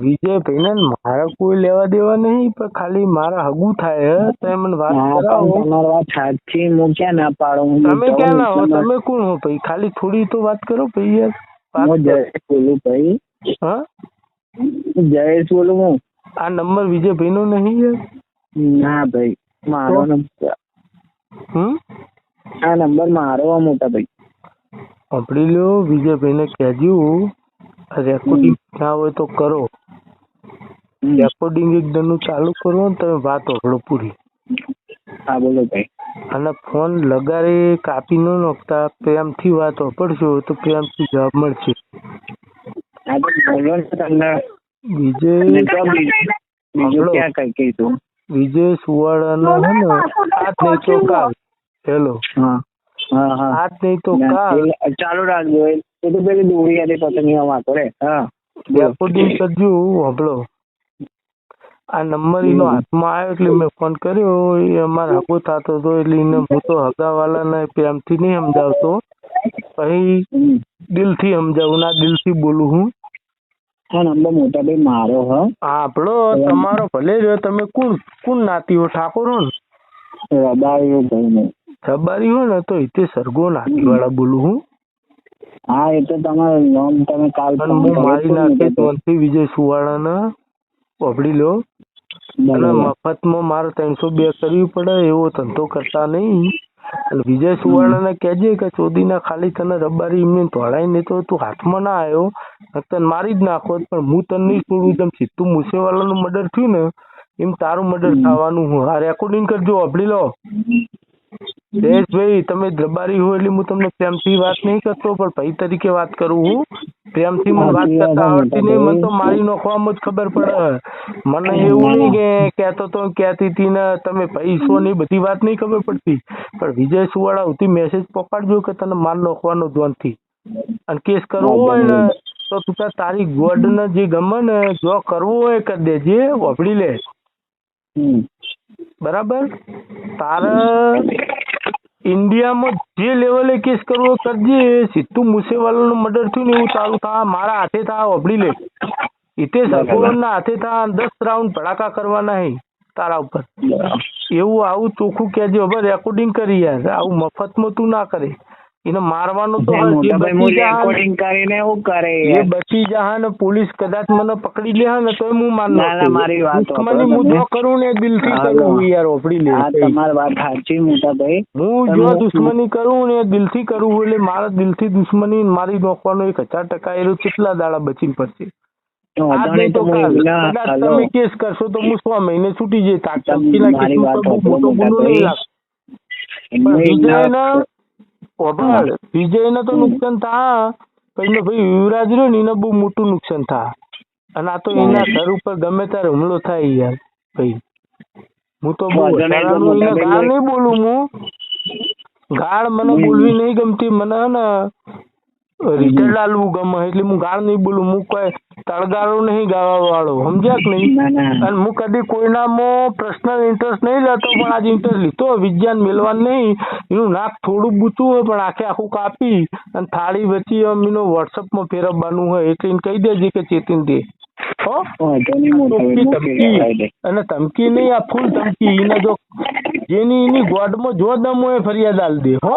વિજયભાઈ ને મારા કોઈ લેવા દેવા નહીં, પણ ખાલી મારા હગું થાય હે તો મને વાત કરાવો. તમારી વાત સાચી, હું ક્યાં ના પાડું. તમે ક્યાં ના હો, તમે કોણ હો ભાઈ? ખાલી થોડી તો વાત કરો ભાઈ યાર. હું જયેશ બોલું ભાઈ. હા જયેશ બોલું હું. આ નંબર વિજયભાઈ નો નહીં યાર? ના ભાઈ, મારો નંબર. આ નંબર મારો મોટા ભાઈ. સાંભળી લો, વિજયભાઈ ને કહેજો રેકોર્ડિંગ ના હોય તો કરો. રેકોર્ડિંગ એકદમ ચાલુ કરો ને તમે વાત સાંભળો પૂરી. હા બોલો ભાઈ. અને ફોન લગાડે કાપી ન નાખતા, પ્રેમથી વાત સાંભળશો તો પ્રેમથી જવાબ મળશે. વિજય સુવાળાનો હે ને આજ નહીં તો કાલ. હેલો, આજ નહીં તો કાલ ચાલુ રાખજો. એ તો પેલી દોરી આલી પતંગ વાતો રે. હા, રેકોર્ડિંગ કરજો. સાંભળો, આ નંબર એનો હાથમાં આવ્યો એટલે મેં ફોન કર્યો. એ અમારે હગો થતો હતો એટલે એને હું તો હગાવાલાને પ્રેમથી નહીં સમજાવતો, પછી દિલથી સમજાવું. ના દિલથી બોલું હું. હા નંબર મોટા ભાઈ મારો. હા આપણો તમારો ભલે રહ્યો. તમે કોણ નાતી હો? ઠાકોર હો ને? રબારી ભાઈ. રબારી હો ને તો ઇતે સરગો નાતી વાળા બોલું હું. હા એ તો તમારું નામ તમે કાલ હું મારી નાખે ત્યાંથી વિજય સુવાળાને પકડી લો. અને મફતમાં મારે 302 કરવી પડે એવો ધંધો કરતા નહીં. અને વિજય સુવાળાને કહેજે કે ચોદીના ખાલી તને રબારી એમને તોડાઈ નહીં તો તું હાથમાં ના આવ્યો તને મારી જ નાખો. પણ હું તને નહીં છોડું. જેમ સીધું મૂસેવાલાનું મર્ડર થયું ને એમ તારું મર્ડર થવાનું. હું આ રેકોર્ડિંગ કરજો, સાંભળી લો. જયેશભાઈ તમે રબારી હો એટલે હું તમને પ્રેમથી વાત નહીં કરતો, પણ ભાઈ તરીકે વાત કરું હું. પ્રેમથી મને વાત કરતા આવડતી નહીં. મને તો મારી નાખવામાં જ ખબર પડે. મને એવું નહીં કે કહેતો તો કહેતી હતી ને તમે પૈસો ને બધી વાત નહીં ખબર પડતી. પણ વિજય સુવાળા સુધી મેસેજ પકડજો કે તને માર નાખવાનો ધ્યાનથી. અને કેસ કરવો હોય ને તો તું તારી ગોડ ને જે ગમે ને જો કરવું હોય કરી દેજે, વાપરી લે. બરાબર? તારે ઇન્ડિયામાં જે લેવલે કેસ કરવો કરજે. સીધું મૂસેવાલાનું મર્ડર થયું ને એવું ચાલુ થા, મારા હાથે થા, વાપરી લે. ઇતે સરગોના હાથે થા. 10 રાઉન્ડ ભડાકા કરવાના હે તારા ઉપર. એવું આવું ચોખ્ખું કહેજો. હવે રેકોર્ડિંગ કરી યાર. આવું મફતમાં તું ના કરે. એને મારવાનું તો રેકોર્ડિંગ કરીને એવું કરે. એ બચી જા ને પોલીસ કદાચ મને પકડી લે ને તો હું માનું. મારી વાત હું જો કરું ને દિલથી કરું યાર, ઓપડી લે. તમારી વાત સાચી મોટા ભાઈ. હું જો દુશ્મની કરું ને દિલથી કરું એટલે મારા દિલથી દુશ્મની મારી નાખવાનો 1000% એ કેટલા દાડા બચીને પડશે. તમે કેસ કરશો તો હું 6 મહિને છૂટી જઈ. મોટો ગુનો નહીં લાગે. વિજય ને તો નુકસાન થા, પછી ભાઈ યુવરાજ રહ્યો ને એને બહુ મોટું નુકસાન થા. અને આ તો એના ઘર ઉપર ગમે ત્યારે હુમલો થાય યાર. ભાઈ હું તો ગાળ નહીં બોલું. હું ગાળ મને બોલવી નહીં ગમતી. મને ને રિઝલ્ટ આલવું ગમે એટલે હું ગાળ નહીં બોલું. હું કોઈ તળગાળો નહીં ગાવા વાળો, સમજ્યા કે નહીં? અને હું કદી કોઈનામાં પર્સનલ ઇન્ટરેસ્ટ નહીં લેતો, પણ આજે ઇન્ટરેસ્ટ લીધો વિજ્ઞાન મેળવાનું નહીં. એનું નાક થોડું બૂતું હોય પણ આખું કાપી અને થાળી વચ્ચે એનો વોટ્સઅપમાં ફેરવવાનું હોય એટલે એને કહી દેજે કે ચેતીને દે. અને ધમકી નહીં, આ ફૂલ ધમકી. એને જો જેની એની ગોડમાં જો દમ હોય ફરિયાદ આલ દે. હો